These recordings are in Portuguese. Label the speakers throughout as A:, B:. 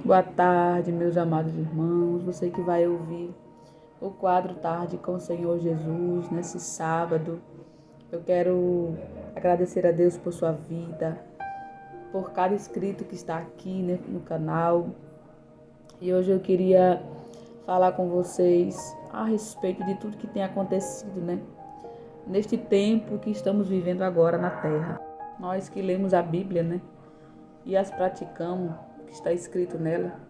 A: Boa tarde, meus amados irmãos, você que vai ouvir o quadro Tarde com o Senhor Jesus nesse sábado. Eu quero agradecer a Deus por sua vida, por cada inscrito que está aqui, né, no canal. E hoje eu queria falar com vocês a respeito de tudo que tem acontecido, né, neste tempo que estamos vivendo agora na Terra. Nós que lemos a Bíblia, né, e as praticamos, que está escrito nela,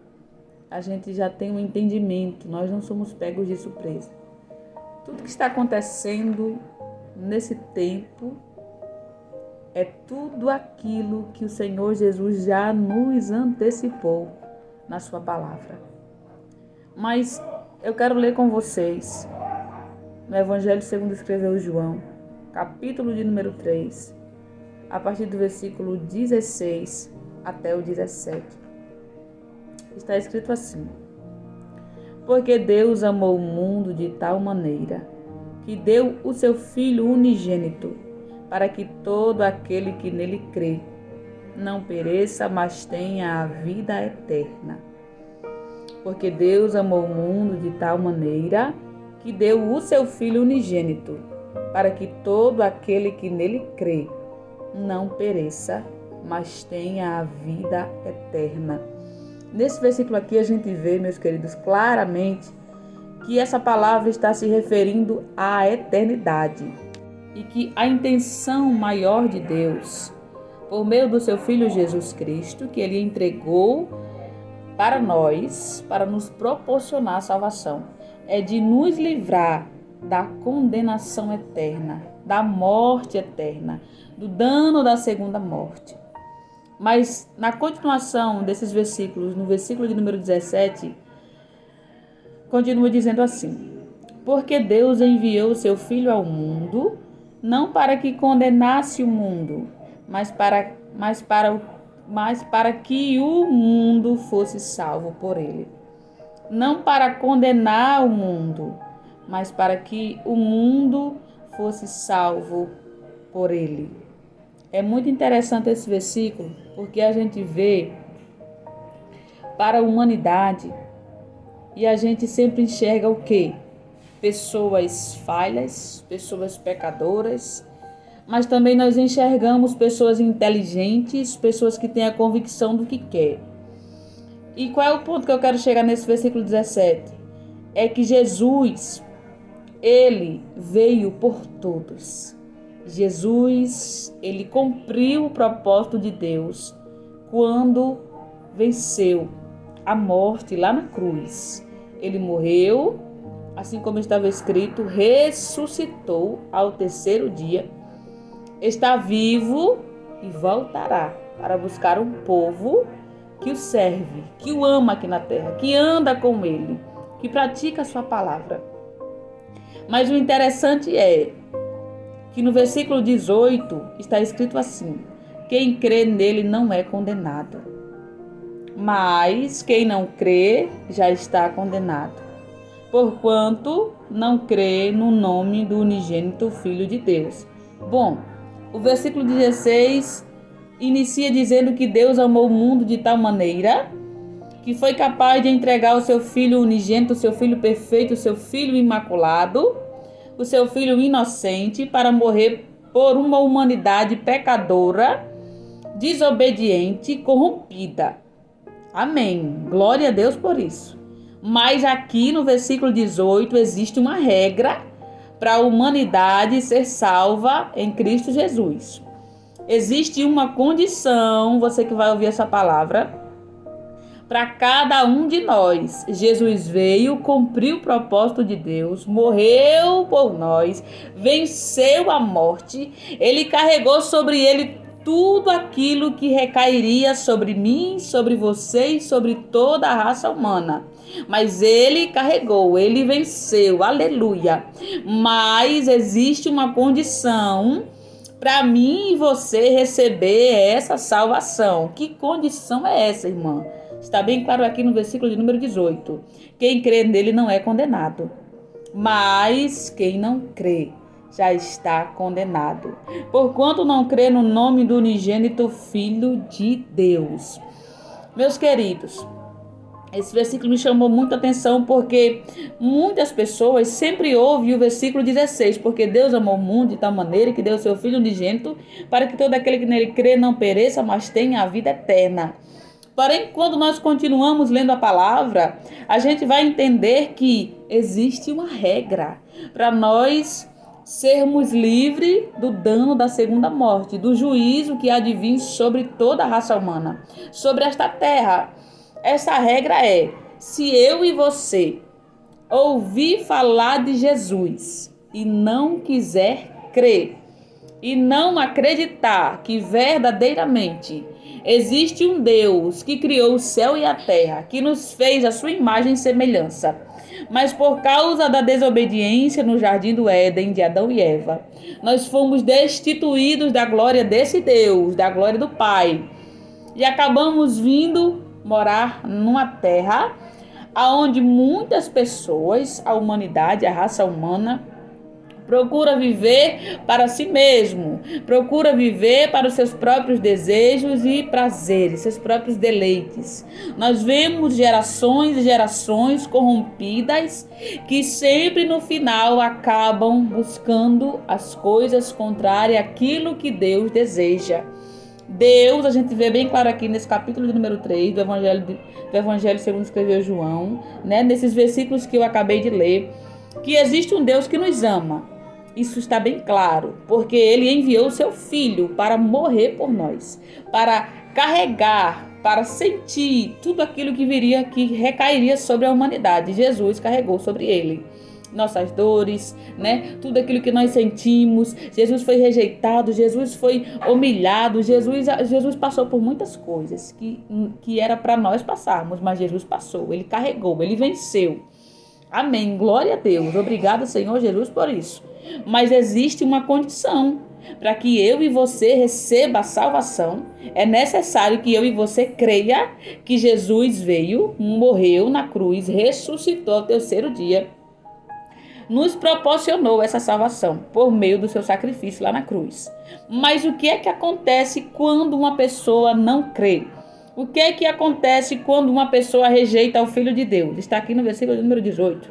A: a gente já tem um entendimento, nós não somos pegos de surpresa. Tudo que está acontecendo nesse tempo é tudo aquilo que o Senhor Jesus já nos antecipou na sua palavra. Mas eu quero ler com vocês no Evangelho segundo escreveu João, capítulo de número 3, a partir do versículo 16 até o 17. Está escrito assim: porque Deus amou o mundo de tal maneira que deu o seu Filho unigênito, para que todo aquele que nele crê não pereça, mas tenha a vida eterna. Porque Deus amou o mundo de tal maneira que deu o seu Filho unigênito, para que todo aquele que nele crê não pereça, mas tenha a vida eterna. Nesse versículo aqui a gente vê, meus queridos, claramente que essa palavra está se referindo à eternidade e que a intenção maior de Deus, por meio do seu Filho Jesus Cristo, que ele entregou para nós, para nos proporcionar a salvação, é de nos livrar da condenação eterna, da morte eterna, do dano da segunda morte. Mas na continuação desses versículos, no versículo de número 17, continua dizendo assim: porque Deus enviou o seu Filho ao mundo, não para que condenasse o mundo, mas para que o mundo fosse salvo por ele. Não para condenar o mundo, mas para que o mundo fosse salvo por ele. É muito interessante esse versículo, porque a gente vê para a humanidade e a gente sempre enxerga o quê? Pessoas falhas, pessoas pecadoras, mas também nós enxergamos pessoas inteligentes, pessoas que têm a convicção do que quer. E qual é o ponto que eu quero chegar nesse versículo 17? É que Jesus, ele veio por todos. Jesus, ele cumpriu o propósito de Deus quando venceu a morte lá na cruz. Ele morreu, assim como estava escrito, ressuscitou ao terceiro dia, está vivo e voltará para buscar um povo que o serve, que o ama aqui na terra, que anda com ele, que pratica a sua palavra. Mas o interessante é que no versículo 18 está escrito assim: quem crê nele não é condenado, mas quem não crê já está condenado, porquanto não crê no nome do unigênito Filho de Deus. Bom, o versículo 16 inicia dizendo que Deus amou o mundo de tal maneira que foi capaz de entregar o seu Filho unigênito, o seu Filho perfeito, o seu Filho imaculado, o seu Filho inocente, para morrer por uma humanidade pecadora, desobediente, corrompida. Amém. Glória a Deus por isso. Mas aqui no versículo 18 existe uma regra para a humanidade ser salva em Cristo Jesus. Existe uma condição, você que vai ouvir essa palavra, para cada um de nós. Jesus veio, cumpriu o propósito de Deus, morreu por nós, venceu a morte, ele carregou sobre ele tudo aquilo que recairia sobre mim, sobre você e sobre toda a raça humana. Mas ele carregou, ele venceu, aleluia. Mas existe uma condição para mim e você receber essa salvação. Que condição é essa, irmã? Está bem claro aqui no versículo de número 18. Quem crê nele não é condenado, mas quem não crê já está condenado, porquanto não crê no nome do unigênito Filho de Deus. Meus queridos, Esse versículo me chamou muita atenção porque muitas pessoas sempre ouvem o versículo 16, porque Deus amou o mundo de tal maneira que deu o seu Filho unigênito para que todo aquele que nele crê não pereça, mas tenha a vida eterna. Porém, quando nós continuamos lendo a palavra, a gente vai entender que existe uma regra para nós sermos livres do dano da segunda morte, do juízo que há de vir sobre toda a raça humana, sobre esta terra. Essa regra é: se eu e você ouvir falar de Jesus e não quiser crer, e não acreditar que verdadeiramente existe um Deus que criou o céu e a terra, que nos fez a sua imagem e semelhança, mas por causa da desobediência no jardim do Éden de Adão e Eva, nós fomos destituídos da glória desse Deus, da glória do Pai, e acabamos vindo morar numa terra onde muitas pessoas, a humanidade, a raça humana, procura viver para si mesmo, procura viver para os seus próprios desejos e prazeres, seus próprios deleites. Nós vemos gerações e gerações corrompidas que sempre no final acabam buscando as coisas contrárias àquilo que Deus deseja. Deus, a gente vê bem claro aqui nesse capítulo de número 3 do Evangelho segundo escreveu João, né, nesses versículos que eu acabei de ler, que existe um Deus que nos ama. Isso está bem claro, porque ele enviou o seu Filho para morrer por nós, para carregar, para sentir tudo aquilo que recairia sobre a humanidade. Jesus carregou sobre ele nossas dores, né? Tudo aquilo que nós sentimos. Jesus foi rejeitado, Jesus foi humilhado, Jesus passou por muitas coisas que era para nós passarmos, mas Jesus passou, ele carregou, ele venceu. Amém, glória a Deus, obrigado Senhor Jesus por isso. Mas existe uma condição: para que eu e você receba a salvação, é necessário que eu e você creia que Jesus veio, morreu na cruz, ressuscitou ao terceiro dia, nos proporcionou essa salvação por meio do seu sacrifício lá na cruz. Mas o que é que acontece quando uma pessoa não crê? O que é que acontece quando uma pessoa rejeita o Filho de Deus? Está aqui no versículo número 18.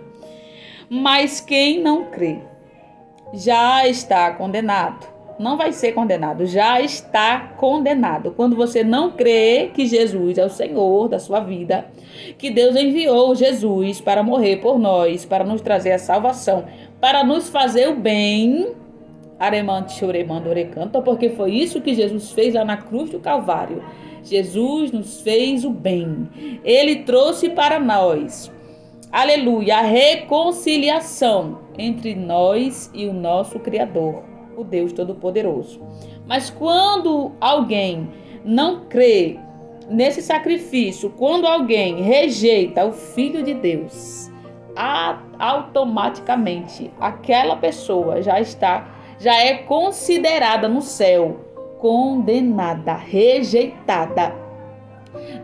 A: Mas quem não crê já está condenado. Não vai ser condenado, já está condenado. Quando você não crê que Jesus é o Senhor da sua vida, que Deus enviou Jesus para morrer por nós, para nos trazer a salvação, para nos fazer o bem, porque foi isso que Jesus fez lá na cruz do Calvário. Jesus nos fez o bem. Ele trouxe para nós, aleluia, a reconciliação entre nós e o nosso Criador, o Deus Todo-Poderoso. Mas quando alguém não crê nesse sacrifício, quando alguém rejeita o Filho de Deus, automaticamente aquela pessoa já é considerada no céu condenada, rejeitada.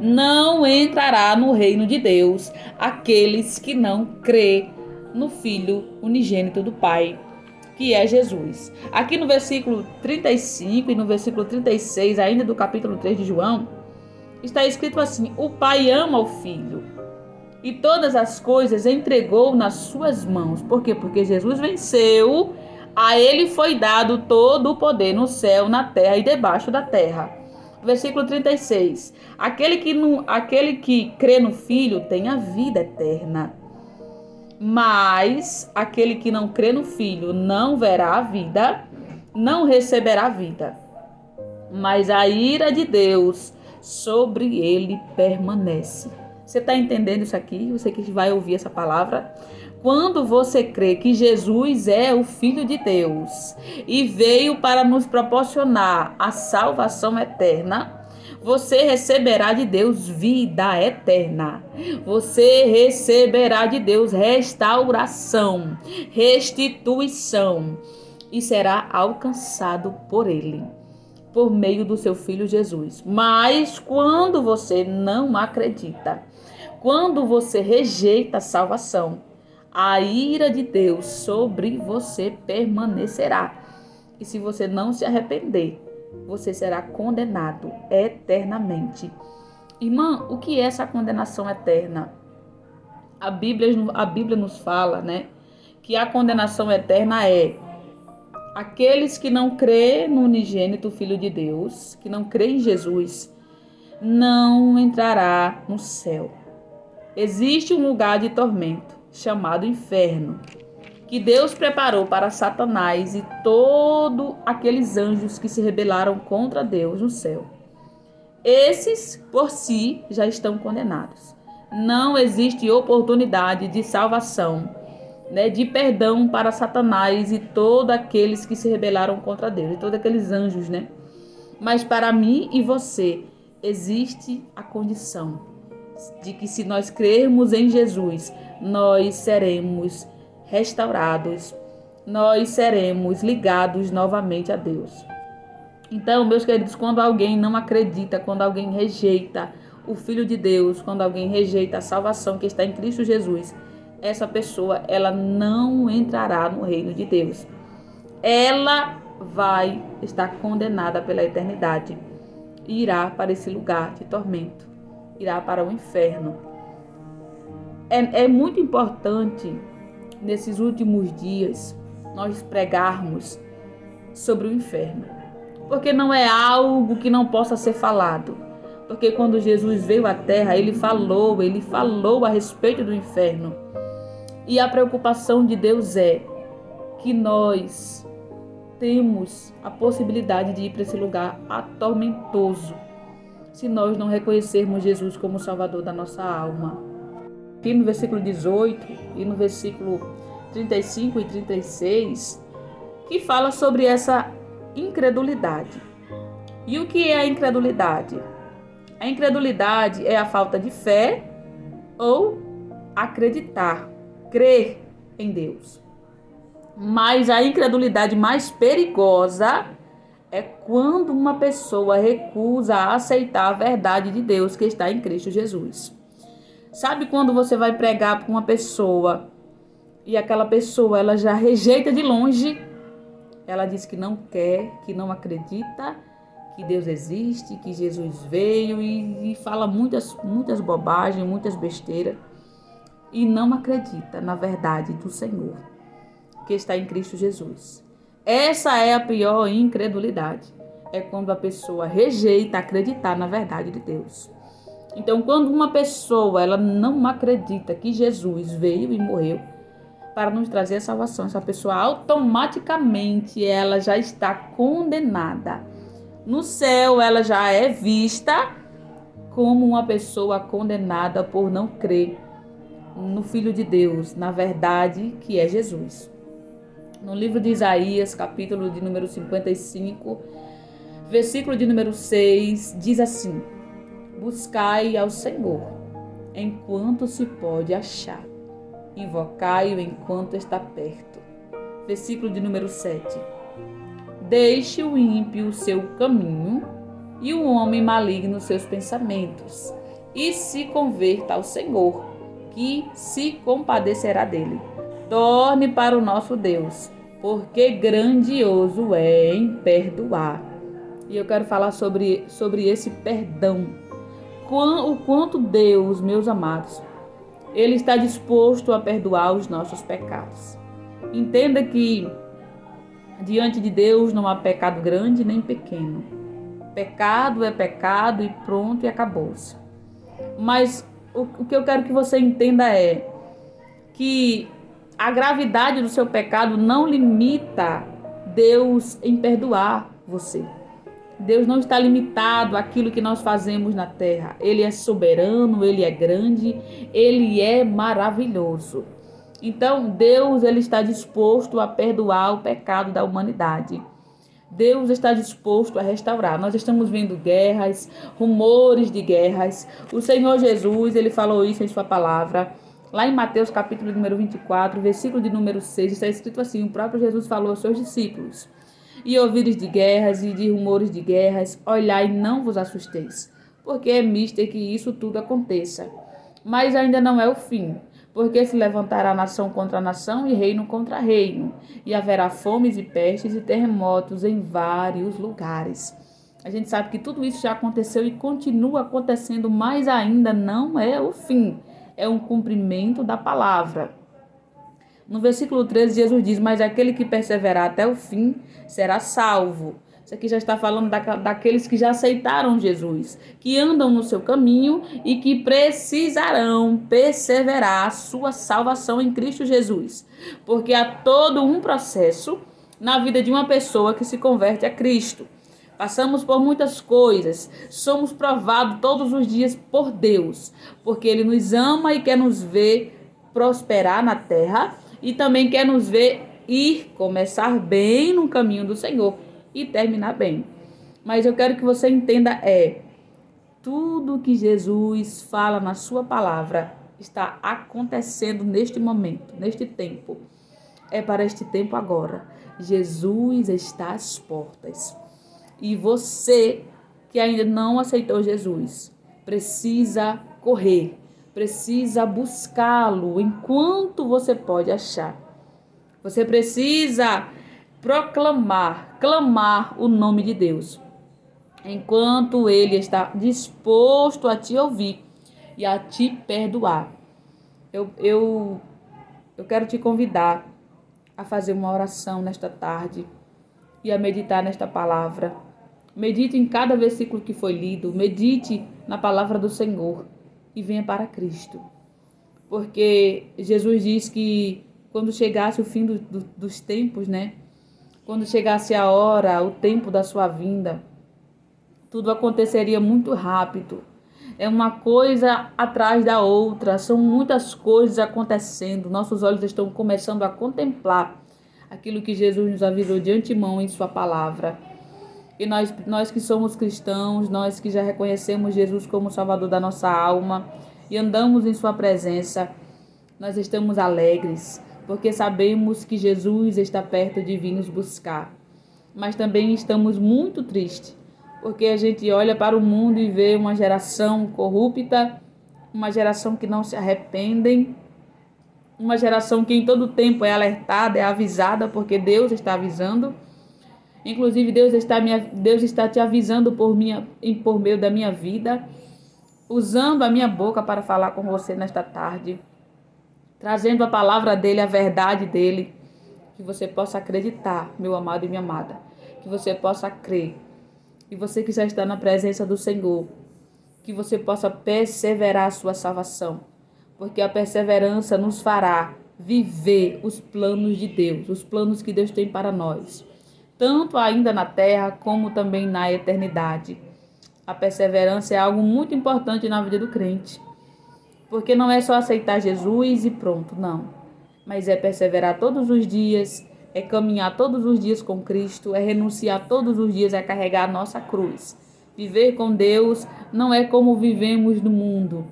A: Não entrará no reino de Deus aqueles que não crê no Filho unigênito do Pai, que é Jesus. Aqui no versículo 35 e no versículo 36, ainda do capítulo 3 de João, está escrito assim: o Pai ama o Filho e todas as coisas entregou nas suas mãos. Por quê? Porque Jesus venceu, a ele foi dado todo o poder no céu, na terra e debaixo da terra. Versículo 36. Aquele que crê no Filho tem a vida eterna. Mas aquele que não crê no Filho não verá a vida, não receberá a vida. Mas a ira de Deus sobre ele permanece. Você está entendendo isso aqui? Você que vai ouvir essa palavra? Quando você crê que Jesus é o Filho de Deus e veio para nos proporcionar a salvação eterna, você receberá de Deus vida eterna. Você receberá de Deus restauração, restituição e será alcançado por Ele, por meio do seu Filho Jesus. Mas quando você não acredita, quando você rejeita a salvação, a ira de Deus sobre você permanecerá. E se você não se arrepender, você será condenado eternamente. Irmã, o que é essa condenação eterna? A Bíblia nos fala, né, que a condenação eterna é aqueles que não crê no unigênito Filho de Deus, que não crê em Jesus, não entrará no céu. Existe um lugar de tormento chamado inferno, que Deus preparou para Satanás e todos aqueles anjos que se rebelaram contra Deus no céu. Esses, por si, já estão condenados. Não existe oportunidade de salvação, né, de perdão para Satanás e todos aqueles que se rebelaram contra Deus, e todos aqueles anjos, né? Mas para mim e você, existe a condição de que, se nós crermos em Jesus, nós seremos restaurados, nós seremos ligados novamente a Deus. Então, meus queridos, quando alguém não acredita, quando alguém rejeita o Filho de Deus, quando alguém rejeita a salvação que está em Cristo Jesus, essa pessoa, ela não entrará no reino de Deus. Ela vai estar condenada pela eternidade e irá para esse lugar de tormento, irá para o inferno. É muito importante, nesses últimos dias, nós pregarmos sobre o inferno, porque não é algo que não possa ser falado. Porque quando Jesus veio à terra, ele falou a respeito do inferno. E a preocupação de Deus é que nós temos a possibilidade de ir para esse lugar atormentoso, se nós não reconhecermos Jesus como Salvador da nossa alma. Aqui no versículo 18 e no versículo 35 e 36, que fala sobre essa incredulidade. E o que é a incredulidade? A incredulidade é a falta de fé ou acreditar, crer em Deus. Mas a incredulidade mais perigosa é quando uma pessoa recusa a aceitar a verdade de Deus que está em Cristo Jesus. Sabe quando você vai pregar para uma pessoa e aquela pessoa ela já rejeita de longe? Ela diz que não quer, que não acredita, que Deus existe, que Jesus veio e fala muitas bobagens, muitas besteiras e não acredita na verdade do Senhor que está em Cristo Jesus. Essa é a pior incredulidade. É quando a pessoa rejeita acreditar na verdade de Deus. Então, quando uma pessoa ela não acredita que Jesus veio e morreu para nos trazer a salvação, essa pessoa automaticamente ela já está condenada. No céu, ela já é vista como uma pessoa condenada por não crer no Filho de Deus, na verdade que é Jesus. No livro de Isaías, capítulo de número 55, versículo de número 6, diz assim: buscai ao Senhor enquanto se pode achar, invocai-o enquanto está perto. Versículo de número 7. Deixe o ímpio o seu caminho e o homem maligno seus pensamentos, e se converta ao Senhor, que se compadecerá dele. Torne para o nosso Deus, porque grandioso é em perdoar. E eu quero falar sobre esse perdão. O quanto Deus, meus amados, Ele está disposto a perdoar os nossos pecados. Entenda que diante de Deus não há pecado grande nem pequeno. Pecado é pecado e pronto, e acabou-se. Mas o que eu quero que você entenda é que a gravidade do seu pecado não limita Deus em perdoar você. Deus não está limitado àquilo que nós fazemos na terra. Ele é soberano, Ele é grande, Ele é maravilhoso. Então, Deus ele está disposto a perdoar o pecado da humanidade. Deus está disposto a restaurar. Nós estamos vendo guerras, rumores de guerras. O Senhor Jesus, Ele falou isso em sua palavra. Lá em Mateus capítulo número 24, versículo de número 6, está escrito assim: o próprio Jesus falou aos seus discípulos: e ouvires de guerras e de rumores de guerras, olhai e não vos assusteis, porque é mister que isso tudo aconteça. Mas ainda não é o fim, porque se levantará nação contra nação e reino contra reino, e haverá fomes e pestes e terremotos em vários lugares. A gente sabe que tudo isso já aconteceu e continua acontecendo, mas ainda não é o fim. É um cumprimento da palavra. No versículo 13, Jesus diz: mas aquele que perseverar até o fim será salvo. Isso aqui já está falando daqueles que já aceitaram Jesus, que andam no seu caminho e que precisarão perseverar a sua salvação em Cristo Jesus. Porque há todo um processo na vida de uma pessoa que se converte a Cristo. Passamos por muitas coisas, somos provados todos os dias por Deus, porque Ele nos ama e quer nos ver prosperar na terra e também quer nos ver começar bem no caminho do Senhor e terminar bem. Mas eu quero que você entenda tudo que Jesus fala na sua palavra está acontecendo neste momento, neste tempo. É para este tempo agora. Jesus está às portas. E você que ainda não aceitou Jesus, precisa correr, precisa buscá-lo enquanto você pode achar. Você precisa clamar o nome de Deus, enquanto Ele está disposto a te ouvir e a te perdoar. Eu quero te convidar a fazer uma oração nesta tarde e a meditar nesta palavra. Medite em cada versículo que foi lido, medite na palavra do Senhor e venha para Cristo. Porque Jesus diz que quando chegasse o fim dos tempos, quando chegasse a hora, o tempo da sua vinda, tudo aconteceria muito rápido. É uma coisa atrás da outra, são muitas coisas acontecendo. Nossos olhos estão começando a contemplar aquilo que Jesus nos avisou de antemão em sua palavra. E nós que somos cristãos, nós que já reconhecemos Jesus como Salvador da nossa alma e andamos em sua presença, nós estamos alegres, porque sabemos que Jesus está perto de vir nos buscar. Mas também estamos muito tristes, porque a gente olha para o mundo e vê uma geração corrupta, uma geração que não se arrependem, uma geração que em todo tempo é alertada, é avisada, porque Deus está avisando. Inclusive, Deus está te avisando por meio da minha vida, usando a minha boca para falar com você nesta tarde, trazendo a palavra dele, a verdade dele, que você possa acreditar, meu amado e minha amada, que você possa crer. E você que já está na presença do Senhor, que você possa perseverar a sua salvação, porque a perseverança nos fará viver os planos de Deus, os planos que Deus tem para nós, tanto ainda na terra como também na eternidade. A perseverança é algo muito importante na vida do crente, porque não é só aceitar Jesus e pronto, não. Mas é perseverar todos os dias, é caminhar todos os dias com Cristo, é renunciar todos os dias, é carregar a nossa cruz. Viver com Deus não é como vivemos no mundo,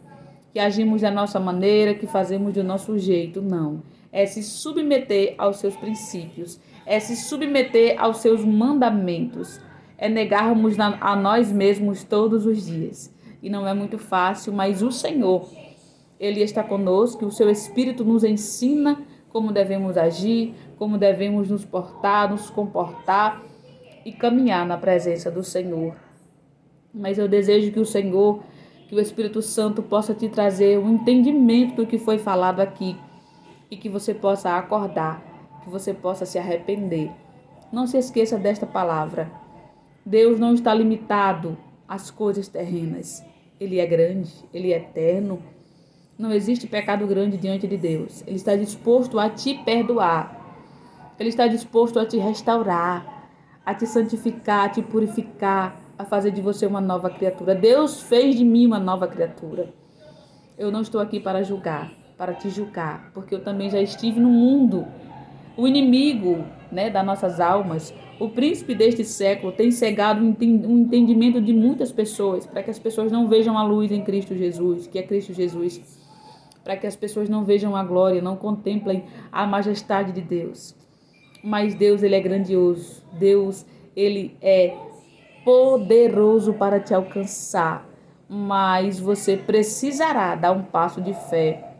A: que agimos da nossa maneira, que fazemos do nosso jeito, não. É se submeter aos seus princípios, é se submeter aos seus mandamentos, é negarmos a nós mesmos todos os dias. E não é muito fácil, mas o Senhor, Ele está conosco, o seu Espírito nos ensina como devemos agir, como devemos nos portar, nos comportar e caminhar na presença do Senhor. Mas eu desejo que o Senhor, que o Espírito Santo possa te trazer um entendimento do que foi falado aqui e que você possa acordar, que você possa se arrepender. Não se esqueça desta palavra. Deus não está limitado às coisas terrenas. Ele é grande, Ele é eterno. Não existe pecado grande diante de Deus. Ele está disposto a te perdoar. Ele está disposto a te restaurar, a te santificar, a te purificar, a fazer de você uma nova criatura. Deus fez de mim uma nova criatura. Eu não estou aqui para julgar, para te julgar, porque eu também já estive no mundo. O inimigo, das nossas almas, o príncipe deste século, tem cegado o entendimento de muitas pessoas, para que as pessoas não vejam a luz em Cristo Jesus, que é Cristo Jesus, para que as pessoas não vejam a glória, não contemplem a majestade de Deus. Mas Deus, Ele é grandioso. Deus, Ele é poderoso para te alcançar. Mas você precisará dar um passo de fé.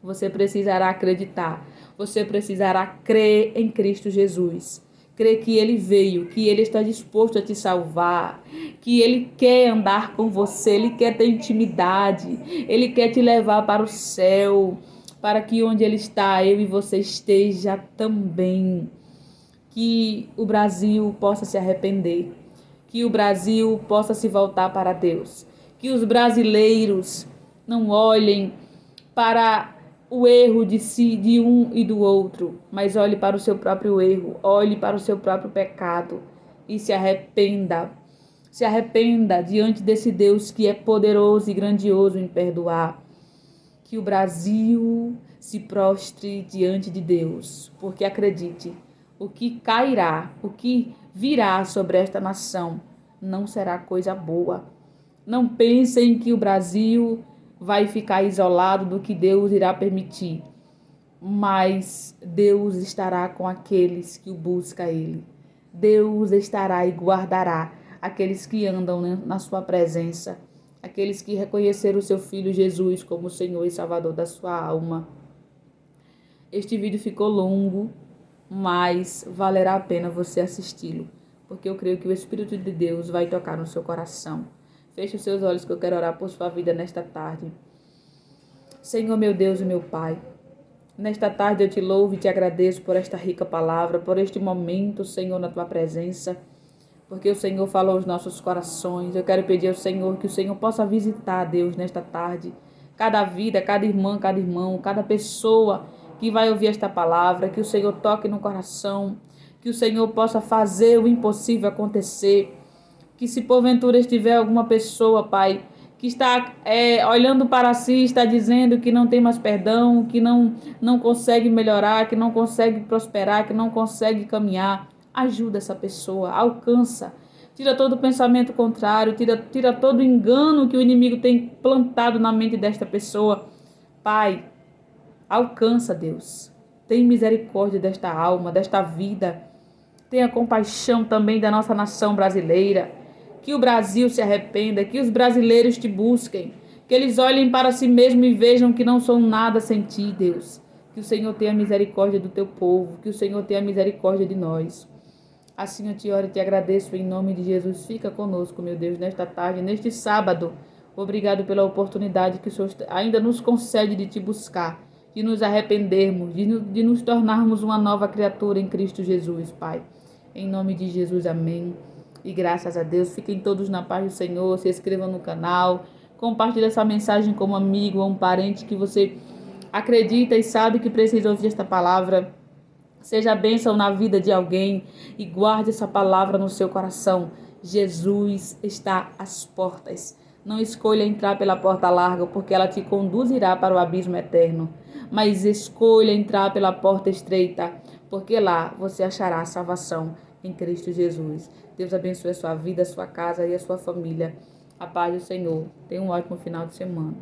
A: Você precisará acreditar. Você precisará crer em Cristo Jesus. Crê que Ele veio, que Ele está disposto a te salvar, que Ele quer andar com você, Ele quer ter intimidade, Ele quer te levar para o céu, para que onde Ele está, eu e você esteja também. Que o Brasil possa se arrepender, que o Brasil possa se voltar para Deus, que os brasileiros não olhem para o erro de si, de um e do outro, mas olhe para o seu próprio erro, olhe para o seu próprio pecado e se arrependa. Se arrependa diante desse Deus que é poderoso e grandioso em perdoar. Que o Brasil se prostre diante de Deus, porque acredite, o que cairá, o que virá sobre esta nação não será coisa boa. Não pensem que o Brasil vai ficar isolado do que Deus irá permitir, mas Deus estará com aqueles que o buscam Ele. Deus estará e guardará aqueles que andam na sua presença, aqueles que reconheceram o seu Filho Jesus como Senhor e Salvador da sua alma. Este vídeo ficou longo, mas valerá a pena você assisti-lo, porque eu creio que o Espírito de Deus vai tocar no seu coração. Feche os seus olhos que eu quero orar por sua vida nesta tarde. Senhor, meu Deus e meu Pai, nesta tarde eu te louvo e te agradeço por esta rica palavra, por este momento, Senhor, na tua presença, porque o Senhor falou aos nossos corações. Eu quero pedir ao Senhor que o Senhor possa visitar, Deus, nesta tarde, cada vida, cada irmã, cada irmão, cada pessoa que vai ouvir esta palavra, que o Senhor toque no coração, que o Senhor possa fazer o impossível acontecer, que se porventura estiver alguma pessoa, Pai, que está olhando para si, está dizendo que não tem mais perdão, que não consegue melhorar, que não consegue prosperar, que não consegue caminhar, ajuda essa pessoa, alcança, tira todo o pensamento contrário, tira todo o engano que o inimigo tem plantado na mente desta pessoa. Pai, alcança, Deus, tem misericórdia desta alma, desta vida, tenha compaixão também da nossa nação brasileira, que o Brasil se arrependa, que os brasileiros te busquem, que eles olhem para si mesmos e vejam que não são nada sem ti, Deus. Que o Senhor tenha misericórdia do teu povo, que o Senhor tenha misericórdia de nós. Assim eu te oro e te agradeço em nome de Jesus. Fica conosco, meu Deus, nesta tarde, neste sábado. Obrigado pela oportunidade que o Senhor ainda nos concede de te buscar, de nos arrependermos, de nos tornarmos uma nova criatura em Cristo Jesus, Pai. Em nome de Jesus, amém. E graças a Deus, fiquem todos na paz do Senhor, se inscrevam no canal, compartilhe essa mensagem com um amigo ou um parente que você acredita e sabe que precisa ouvir esta palavra. Seja bênção na vida de alguém e guarde essa palavra no seu coração. Jesus está às portas. Não escolha entrar pela porta larga, porque ela te conduzirá para o abismo eterno. Mas escolha entrar pela porta estreita, porque lá você achará salvação em Cristo Jesus. Deus abençoe a sua vida, a sua casa e a sua família. A paz do Senhor. Tenha um ótimo final de semana.